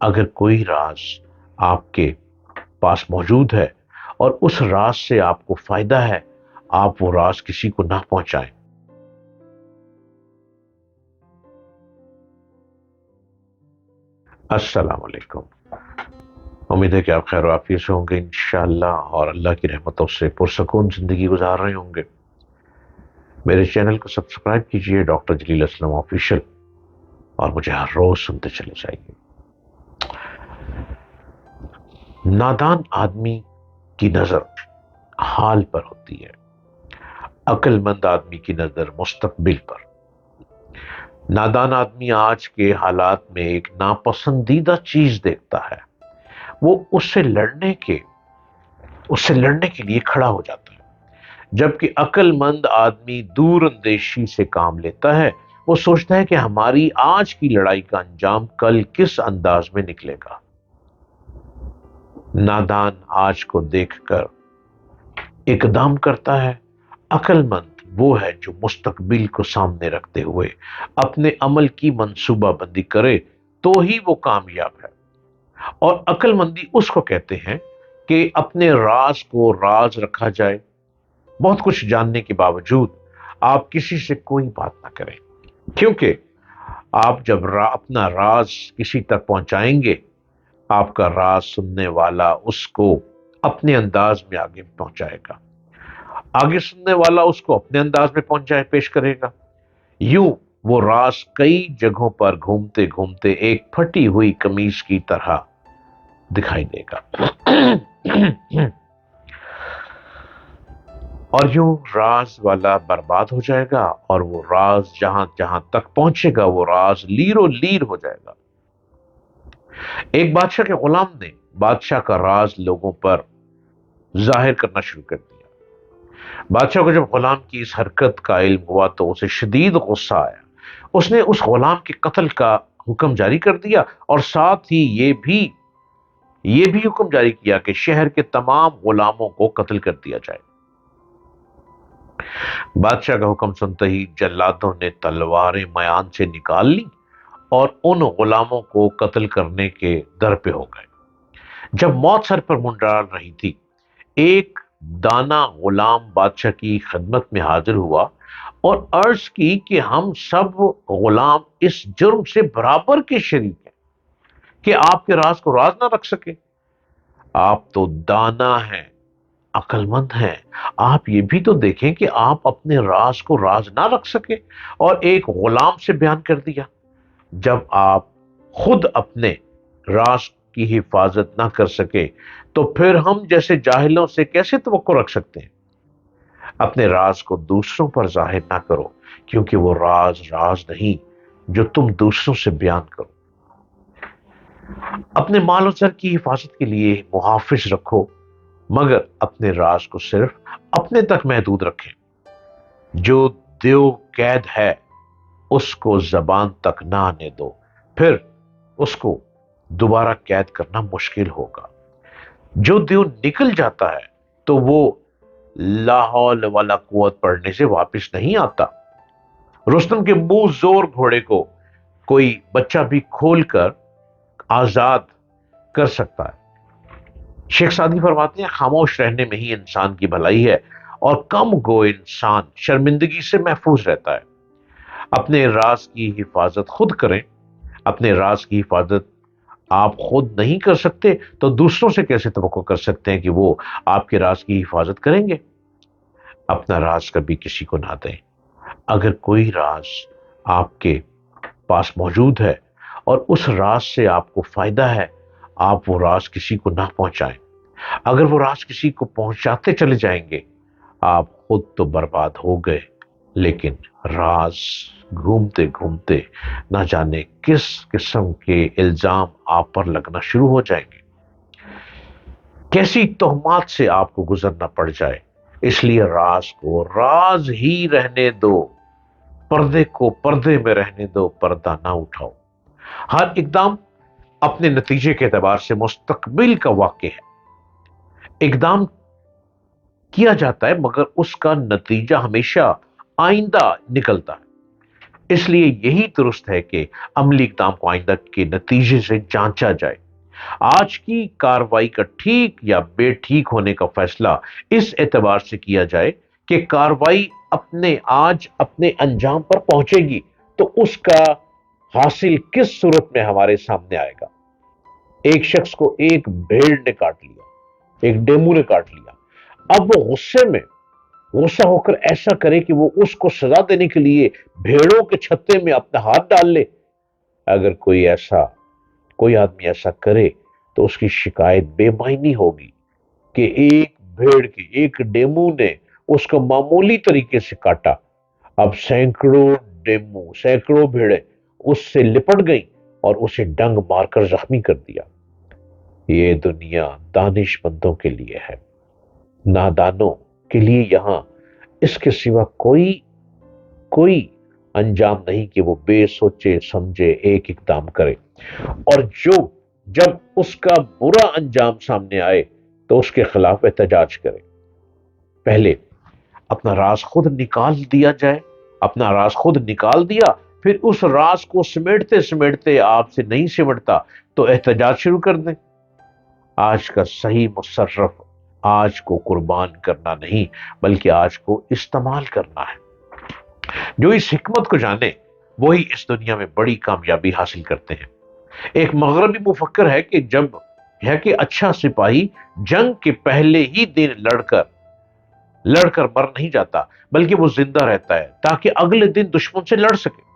اگر کوئی راز آپ کے پاس موجود ہے اور اس راز سے آپ کو فائدہ ہے، آپ وہ راز کسی کو نہ پہنچائیں۔ السلام علیکم۔ امید ہے کہ آپ خیر و عافیت سے ہوں گے انشاءاللہ، اور اللہ کی رحمتوں سے پرسکون زندگی گزار رہے ہوں گے۔ میرے چینل کو سبسکرائب کیجئے، ڈاکٹر جلیل اسلم آفیشل، اور مجھے ہر روز سنتے چلے جائیے۔ نادان آدمی کی نظر حال پر ہوتی ہے، عقل مند آدمی کی نظر مستقبل پر۔ نادان آدمی آج کے حالات میں ایک ناپسندیدہ چیز دیکھتا ہے، وہ اس سے لڑنے کے لیے کھڑا ہو جاتا ہے، جبکہ عقل مند آدمی دور اندیشی سے کام لیتا ہے۔ وہ سوچتا ہے کہ ہماری آج کی لڑائی کا انجام کل کس انداز میں نکلے گا۔ نادان آج کو دیکھ کر اقدام کرتا ہے، عقل مند وہ ہے جو مستقبل کو سامنے رکھتے ہوئے اپنے عمل کی منصوبہ بندی کرے تو ہی وہ کامیاب ہے۔ اور عقل مندی اس کو کہتے ہیں کہ اپنے راز کو راز رکھا جائے۔ بہت کچھ جاننے کے باوجود آپ کسی سے کوئی بات نہ کریں، کیونکہ آپ جب اپنا راز کسی تک پہنچائیں گے، آپ کا راز سننے والا اس کو اپنے انداز میں آگے پہنچائے گا، آگے سننے والا اس کو اپنے انداز میں پیش کرے گا۔ یوں وہ راز کئی جگہوں پر گھومتے گھومتے ایک پھٹی ہوئی قمیض کی طرح دکھائی دے گا، اور یوں راز والا برباد ہو جائے گا، اور وہ راز جہاں جہاں تک پہنچے گا وہ راز لیر و لیر ہو جائے گا۔ ایک بادشاہ کے غلام نے بادشاہ کا راز لوگوں پر ظاہر کرنا شروع کر دیا۔ بادشاہ کو جب غلام کی اس حرکت کا علم ہوا تو اسے شدید غصہ آیا۔ اس نے اس غلام کے قتل کا حکم جاری کر دیا، اور ساتھ ہی یہ بھی حکم جاری کیا کہ شہر کے تمام غلاموں کو قتل کر دیا جائے۔ بادشاہ کا حکم سنتے ہی جلادوں نے تلواریں میان سے نکال لی اور ان غلاموں کو قتل کرنے کے در پہ ہو گئے۔ جب موت سر پر منڈرا رہی تھی، ایک دانا غلام بادشاہ کی خدمت میں حاضر ہوا اور عرض کی کہ ہم سب غلام اس جرم سے برابر کے شریک ہیں کہ آپ کے راز کو راز نہ رکھ سکے۔ آپ تو دانا ہیں، عقل مند ہیں، آپ یہ بھی تو دیکھیں کہ آپ اپنے راز کو راز نہ رکھ سکے اور ایک غلام سے بیان کر دیا۔ جب آپ خود اپنے راز کی حفاظت نہ کر سکے تو پھر ہم جیسے جاہلوں سے کیسے توقع رکھ سکتے ہیں؟ اپنے راز کو دوسروں پر ظاہر نہ کرو، کیونکہ وہ راز نہیں جو تم دوسروں سے بیان کرو۔ اپنے مال و زر کی حفاظت کے لیے محافظ رکھو، مگر اپنے راز کو صرف اپنے تک محدود رکھیں۔ جو دیو قید ہے اس کو زبان تک نہ آنے دو، پھر اس کو دوبارہ قید کرنا مشکل ہوگا۔ جو دیو نکل جاتا ہے تو وہ لا حول ولا قوت پڑھنے سے واپس نہیں آتا۔ رستم کے منہ زور گھوڑے کو کوئی بچہ بھی کھول کر آزاد کر سکتا ہے۔ شیخ سعدی فرماتے ہیں، خاموش رہنے میں ہی انسان کی بھلائی ہے، اور کم گو انسان شرمندگی سے محفوظ رہتا ہے۔ اپنے راز کی حفاظت خود کریں۔ اپنے راز کی حفاظت آپ خود نہیں کر سکتے تو دوسروں سے کیسے توقع کر سکتے ہیں کہ وہ آپ کے راز کی حفاظت کریں گے؟ اپنا راز کبھی کسی کو نہ دیں۔ اگر کوئی راز آپ کے پاس موجود ہے اور اس راز سے آپ کو فائدہ ہے، آپ وہ راز کسی کو نہ پہنچائیں۔ اگر وہ راز کسی کو پہنچاتے چلے جائیں گے، آپ خود تو برباد ہو گئے، لیکن راز گھومتے گھومتے نہ جانے کس قسم کے الزام آپ پر لگنا شروع ہو جائیں گے، کیسی تہمات سے آپ کو گزرنا پڑ جائے۔ اس لیے راز کو راز ہی رہنے دو، پردے کو پردے میں رہنے دو، پردہ نہ اٹھاؤ۔ ہر اقدام اپنے نتیجے کے اعتبار سے مستقبل کا واقع ہے۔ اقدام کیا جاتا ہے مگر اس کا نتیجہ ہمیشہ آئندہ نکلتا ہے۔ اس لیے یہی درست ہے کہ عملی اقدام کو آئندہ کے نتیجے سے جانچا جائے۔ آج کی کارروائی کا ٹھیک یا بے ٹھیک ہونے کا فیصلہ اس اعتبار سے کیا جائے کہ کارروائی آج اپنے انجام پر پہنچے گی تو اس کا حاصل کس صورت میں ہمارے سامنے آئے گا۔ ایک شخص کو ایک بھیڑ نے کاٹ لیا، ایک ڈیمو نے کاٹ لیا، اب وہ غصہ ہو کر ایسا کرے کہ وہ اس کو سزا دینے کے لیے بھیڑوں کے چھتے میں اپنا ہاتھ ڈال لے۔ اگر کوئی آدمی ایسا کرے تو اس کی شکایت بے معنی ہوگی کہ ایک بھیڑ کی ایک ڈیمو نے اس کو معمولی طریقے سے کاٹا، اب سینکڑوں بھیڑیں اس سے لپٹ گئیں اور اسے ڈنگ مار کر زخمی کر دیا۔ یہ دنیا دانش مندوں کے لیے ہے، نادانوں کے لیے یہاں اس کے سوا کوئی انجام نہیں کہ وہ بے سوچے سمجھے ایک اقدام کرے، اور جب اس کا برا انجام سامنے آئے تو اس کے خلاف احتجاج کرے۔ پہلے اپنا راز خود نکال دیا، پھر اس راز کو سمیٹتے آپ سے نہیں سمٹتا تو احتجاج شروع کر دیں۔ آج کا صحیح مصرف آج کو قربان کرنا نہیں بلکہ آج کو استعمال کرنا ہے۔ جو اس حکمت کو جانے وہی اس دنیا میں بڑی کامیابی حاصل کرتے ہیں۔ ایک مغربی مفکر ہے کہ اچھا سپاہی جنگ کے پہلے ہی دن لڑ کر مر نہیں جاتا بلکہ وہ زندہ رہتا ہے تاکہ اگلے دن دشمن سے لڑ سکے۔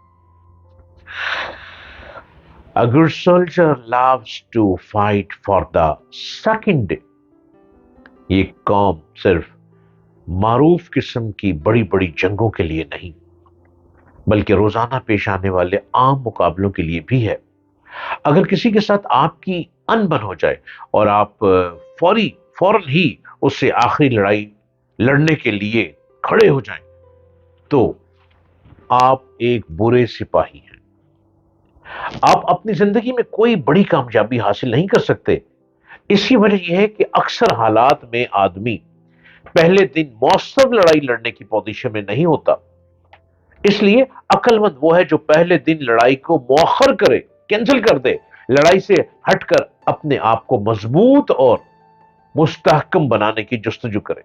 A good soldier loves to fight for the second day۔ یہ قوم صرف معروف قسم کی بڑی بڑی جنگوں کے لیے نہیں بلکہ روزانہ پیش آنے والے عام مقابلوں کے لیے بھی ہے۔ اگر کسی کے ساتھ آپ کی انبن ہو جائے اور آپ فوراً ہی اس سے آخری لڑائی لڑنے کے لیے کھڑے ہو جائیں تو آپ ایک برے سپاہی ہیں۔ آپ اپنی زندگی میں کوئی بڑی کامیابی حاصل نہیں کر سکتے۔ اس کی وجہ یہ ہے کہ اکثر حالات میں آدمی پہلے دن مؤثر لڑائی لڑنے کی پوزیشن میں نہیں ہوتا۔ اس لیے عقل مند وہ ہے جو پہلے دن لڑائی کو مؤخر کرے، کینسل کر دے، لڑائی سے ہٹ کر اپنے آپ کو مضبوط اور مستحکم بنانے کی جستجو کرے،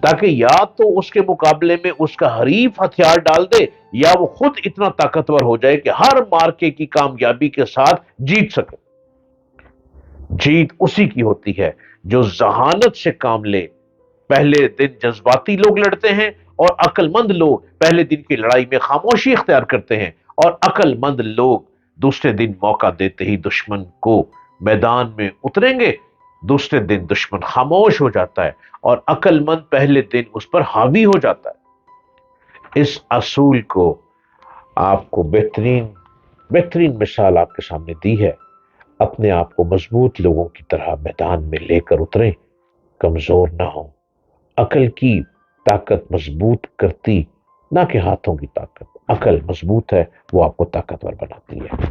تاکہ یا تو اس کے مقابلے میں اس کا حریف ہتھیار ڈال دے یا وہ خود اتنا طاقتور ہو جائے کہ ہر مارکے کی کامیابی کے ساتھ جیت سکے۔ جیت اسی کی ہوتی ہے جو ذہانت سے کام لے۔ پہلے دن جذباتی لوگ لڑتے ہیں اور عقل مند لوگ پہلے دن کی لڑائی میں خاموشی اختیار کرتے ہیں، اور عقل مند لوگ دوسرے دن موقع دیتے ہی دشمن کو میدان میں اتریں گے، دوسرے دن دشمن خاموش ہو جاتا ہے اور عقل مند پہلے دن اس پر حاوی ہو جاتا ہے۔ اس اصول کو آپ کو بہترین مثال آپ کے سامنے دی ہے۔ اپنے آپ کو مضبوط لوگوں کی طرح میدان میں لے کر اتریں، کمزور نہ ہوں۔ عقل کی طاقت مضبوط کرتی نہ کہ ہاتھوں کی طاقت، عقل مضبوط ہے وہ آپ کو طاقتور بناتی ہے۔